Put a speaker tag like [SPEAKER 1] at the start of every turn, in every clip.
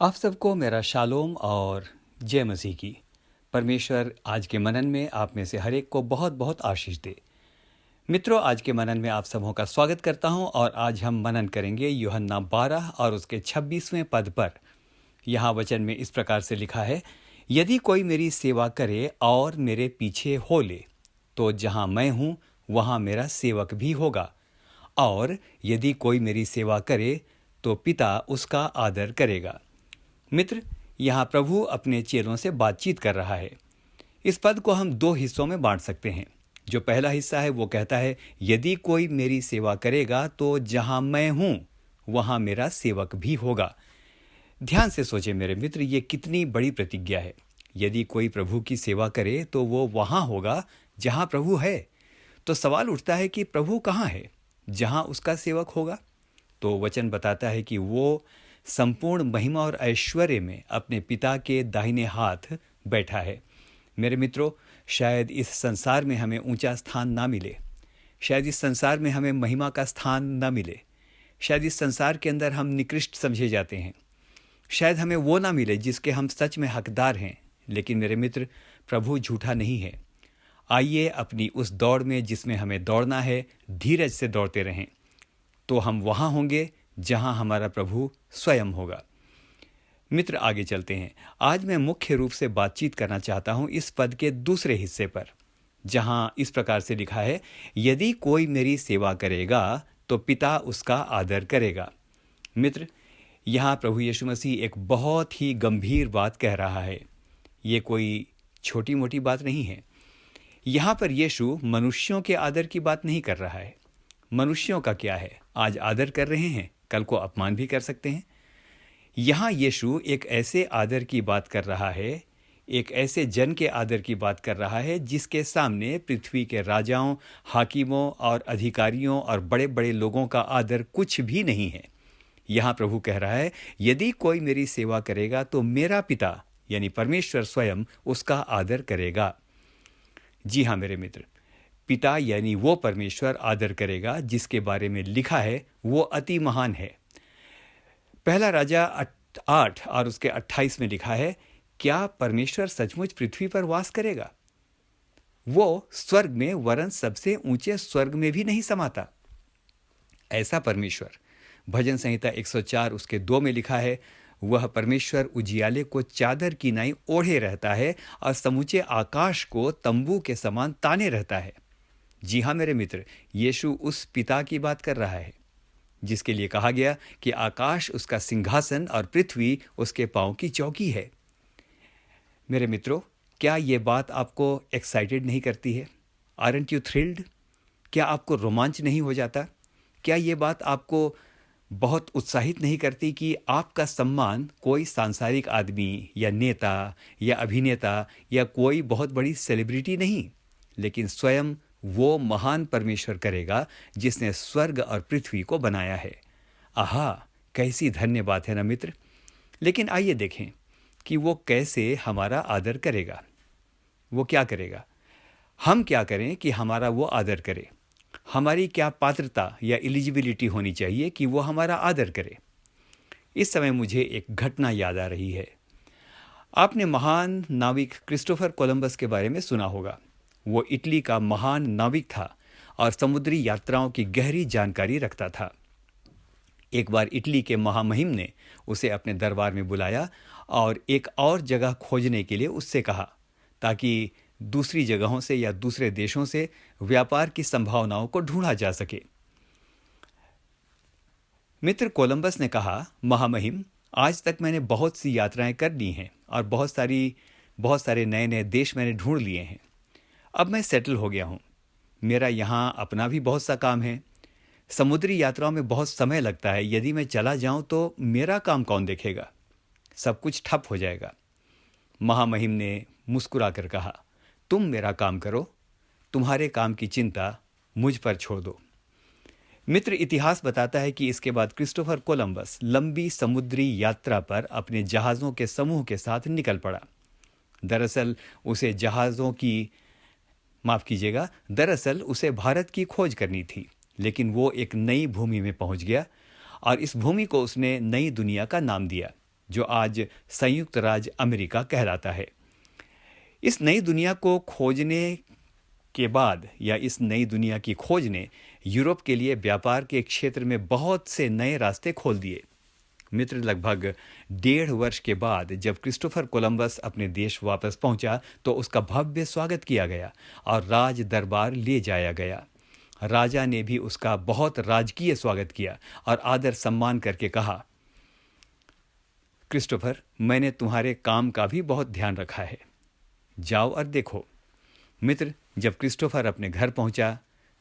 [SPEAKER 1] आप सबको मेरा शालोम और जय मसीह की। परमेश्वर आज के मनन में आप में से हर एक को बहुत बहुत आशीष दे। मित्रों, आज के मनन में आप सबों का स्वागत करता हूं और आज हम मनन करेंगे यूहन्ना 12 और उसके 26वें पद पर। यहाँ वचन में इस प्रकार से लिखा है, यदि कोई मेरी सेवा करे और मेरे पीछे हो ले, तो जहाँ मैं हूँ वहाँ मेरा सेवक भी होगा, और यदि कोई मेरी सेवा करे तो पिता उसका आदर करेगा। मित्र, यहाँ प्रभु अपने चेलों से बातचीत कर रहा है। इस पद को हम दो हिस्सों में बांट सकते हैं। जो पहला हिस्सा है वो कहता है, यदि कोई मेरी सेवा करेगा तो जहां मैं हूं वहां मेरा सेवक भी होगा। ध्यान से सोचें मेरे मित्र, ये कितनी बड़ी प्रतिज्ञा है। यदि कोई प्रभु की सेवा करे तो वो वहां होगा जहां प्रभु है। तो सवाल उठता है कि प्रभु कहाँ है जहां उसका सेवक होगा? तो वचन बताता है कि वो संपूर्ण महिमा और ऐश्वर्य में अपने पिता के दाहिने हाथ बैठा है। मेरे मित्रों, शायद इस संसार में हमें ऊंचा स्थान ना मिले, शायद इस संसार में हमें महिमा का स्थान ना मिले, शायद इस संसार के अंदर हम निकृष्ट समझे जाते हैं, शायद हमें वो ना मिले जिसके हम सच में हकदार हैं। लेकिन मेरे मित्र, प्रभु झूठा नहीं है। आइए अपनी उस दौड़ में जिसमें हमें दौड़ना है, धीरज से दौड़ते रहें, तो हम वहाँ होंगे जहां हमारा प्रभु स्वयं होगा। मित्र, आगे चलते हैं। आज मैं मुख्य रूप से बातचीत करना चाहता हूं इस पद के दूसरे हिस्से पर, जहां इस प्रकार से लिखा है, यदि कोई मेरी सेवा करेगा तो पिता उसका आदर करेगा। मित्र, यहां प्रभु यीशु मसीह एक बहुत ही गंभीर बात कह रहा है। ये कोई छोटी मोटी बात नहीं है। यहां पर यीशु मनुष्यों के आदर की बात नहीं कर रहा है। मनुष्यों का क्या है, आज आदर कर रहे हैं, कल को अपमान भी कर सकते हैं। यहां यीशु एक ऐसे आदर की बात कर रहा है, एक ऐसे जन के आदर की बात कर रहा है जिसके सामने पृथ्वी के राजाओं, हाकिमों और अधिकारियों और बड़े बड़े लोगों का आदर कुछ भी नहीं है। यहां प्रभु कह रहा है, यदि कोई मेरी सेवा करेगा तो मेरा पिता यानी परमेश्वर स्वयं उसका आदर करेगा। जी हां मेरे मित्र, पिता यानी वो परमेश्वर आदर करेगा जिसके बारे में लिखा है वो अति महान है। पहला राजा 8 और उसके 28 में लिखा है, क्या परमेश्वर सचमुच पृथ्वी पर वास करेगा? वो स्वर्ग में वरन सबसे ऊंचे स्वर्ग में भी नहीं समाता। ऐसा परमेश्वर, भजन संहिता 104 उसके 2 में लिखा है, वह परमेश्वर उजियाले को चादर की नाई ओढ़े रहता है और समूचे आकाश को तंबू के समान ताने रहता है। जी हाँ मेरे मित्र, यीशु उस पिता की बात कर रहा है जिसके लिए कहा गया कि आकाश उसका सिंहासन और पृथ्वी उसके पांव की चौकी है। मेरे मित्रों, क्या ये बात आपको एक्साइटेड नहीं करती है? Aren't you thrilled? क्या आपको रोमांच नहीं हो जाता? क्या ये बात आपको बहुत उत्साहित नहीं करती कि आपका सम्मान कोई सांसारिक आदमी या नेता या अभिनेता या कोई बहुत बड़ी सेलिब्रिटी नहीं, लेकिन स्वयं वो महान परमेश्वर करेगा जिसने स्वर्ग और पृथ्वी को बनाया है। आहा, कैसी धन्य बात है ना मित्र। लेकिन आइए देखें कि वो कैसे हमारा आदर करेगा। वो क्या करेगा? हम क्या करें कि हमारा वो आदर करे? हमारी क्या पात्रता या एलिजिबिलिटी होनी चाहिए कि वो हमारा आदर करे? इस समय मुझे एक घटना याद आ रही है। आपने महान नाविक क्रिस्टोफर कोलंबस के बारे में सुना होगा। वो इटली का महान नाविक था और समुद्री यात्राओं की गहरी जानकारी रखता था। एक बार इटली के महामहिम ने उसे अपने दरबार में बुलाया और एक और जगह खोजने के लिए उससे कहा, ताकि दूसरी जगहों से या दूसरे देशों से व्यापार की संभावनाओं को ढूंढा जा सके। मित्र कोलंबस ने कहा, महामहिम, आज तक मैंने बहुत सी यात्राएं कर ली हैं और बहुत सारे नए नए देश मैंने ढूंढ लिए हैं। अब मैं सेटल हो गया हूं। मेरा यहां अपना भी बहुत सा काम है। समुद्री यात्राओं में बहुत समय लगता है। यदि मैं चला जाऊं तो मेरा काम कौन देखेगा? सब कुछ ठप हो जाएगा। महामहिम ने मुस्कुराकर कहा, तुम मेरा काम करो, तुम्हारे काम की चिंता मुझ पर छोड़ दो। मित्र, इतिहास बताता है कि इसके बाद क्रिस्टोफर कोलंबस लंबी समुद्री यात्रा पर अपने जहाज़ों के समूह के साथ निकल पड़ा। दरअसल उसे भारत की खोज करनी थी, लेकिन वो एक नई भूमि में पहुंच गया और इस भूमि को उसने नई दुनिया का नाम दिया। जो आज संयुक्त राज्य अमेरिका कहलाता है। इस नई दुनिया को खोजने के बाद या इस नई दुनिया की खोज ने यूरोप के लिए व्यापार के क्षेत्र में बहुत से नए रास्ते खोल दिए। मित्र, लगभग 1.5 वर्ष के बाद जब क्रिस्टोफर कोलंबस अपने देश वापस पहुंचा तो उसका भव्य स्वागत किया गया और राज दरबार ले जाया गया। राजा ने भी उसका बहुत राजकीय स्वागत किया और आदर सम्मान करके कहा, क्रिस्टोफर, मैंने तुम्हारे काम का भी बहुत ध्यान रखा है, जाओ और देखो। मित्र, जब क्रिस्टोफर अपने घर पहुंचा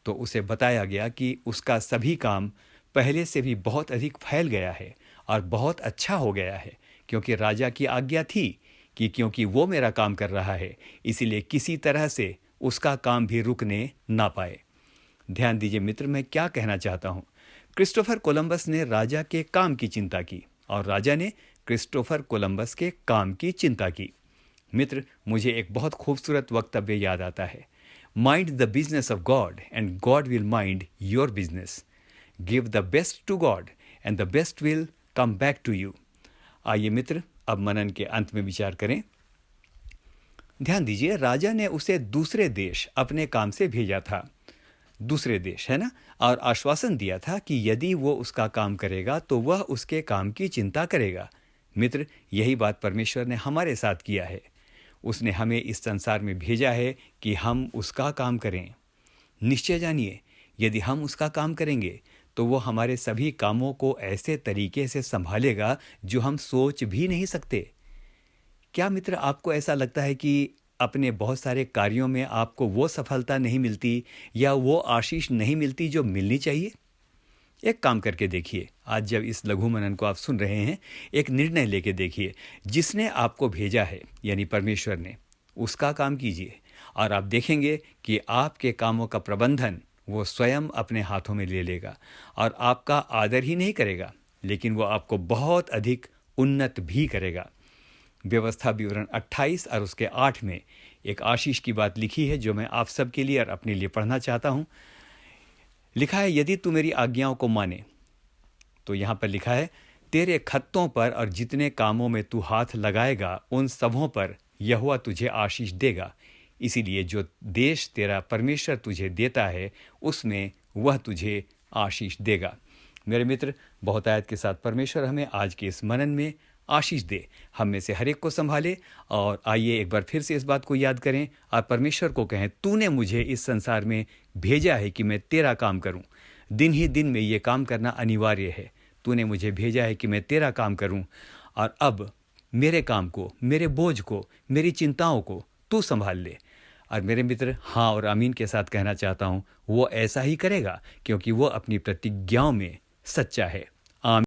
[SPEAKER 1] तो उसे बताया गया कि उसका सभी काम पहले से भी बहुत अधिक फैल गया है और बहुत अच्छा हो गया है, क्योंकि राजा की आज्ञा थी कि क्योंकि वो मेरा काम कर रहा है इसीलिए किसी तरह से उसका काम भी रुकने ना पाए। ध्यान दीजिए मित्र, मैं क्या कहना चाहता हूँ। क्रिस्टोफर कोलंबस ने राजा के काम की चिंता की और राजा ने क्रिस्टोफर कोलंबस के काम की चिंता की। मित्र, मुझे एक बहुत खूबसूरत वक्तव्य याद आता है, mind the business of God and God will mind your business. Give the best to God and the best will come back to you. आइए मित्र, अब मनन के अंत में विचार करें। ध्यान दीजिए, राजा ने उसे दूसरे देश अपने काम से भेजा था, दूसरे देश है ना, और आश्वासन दिया था कि यदि वो उसका काम करेगा तो वह उसके काम की चिंता करेगा। मित्र, यही बात परमेश्वर ने हमारे साथ किया है। उसने हमें इस संसार में भेजा है कि हम उसका काम करें। निश्चय जानिए, यदि हम उसका काम करेंगे तो वो हमारे सभी कामों को ऐसे तरीके से संभालेगा जो हम सोच भी नहीं सकते। क्या मित्र, आपको ऐसा लगता है कि अपने बहुत सारे कार्यों में आपको वो सफलता नहीं मिलती या वो आशीष नहीं मिलती जो मिलनी चाहिए? एक काम करके देखिए, आज जब इस लघु मनन को आप सुन रहे हैं, एक निर्णय लेके देखिए, जिसने आपको भेजा है यानी परमेश्वर ने, उसका काम कीजिए और आप देखेंगे कि आपके कामों का प्रबंधन वो स्वयं अपने हाथों में ले लेगा और आपका आदर ही नहीं करेगा, लेकिन वो आपको बहुत अधिक उन्नत भी करेगा। व्यवस्था विवरण 28 और उसके 8 में एक आशीष की बात लिखी है जो मैं आप सबके लिए और अपने लिए पढ़ना चाहता हूँ। लिखा है, यदि तू मेरी आज्ञाओं को माने, तो यहाँ पर लिखा है, तेरे खत्तों पर और जितने कामों में तू हाथ लगाएगा उन सबों पर यहोवा तुझे आशीष देगा। इसीलिए जो देश तेरा परमेश्वर तुझे देता है उसमें वह तुझे आशीष देगा। मेरे मित्र, बहुत आयत के साथ परमेश्वर हमें आज के इस मनन में आशीष दे, हम में से हर एक को संभाले। और आइए एक बार फिर से इस बात को याद करें और परमेश्वर को कहें, तूने मुझे इस संसार में भेजा है कि मैं तेरा काम करूं। दिन ही दिन में ये काम करना अनिवार्य है। तूने मुझे भेजा है कि मैं तेरा काम करूं और अब मेरे काम को, मेरे बोझ को, मेरी चिंताओं को तू संभाल ले। और मेरे मित्र, हाँ और आमीन के साथ कहना चाहता हूं, वो ऐसा ही करेगा क्योंकि वो अपनी प्रतिज्ञाओं में सच्चा है। आमीन।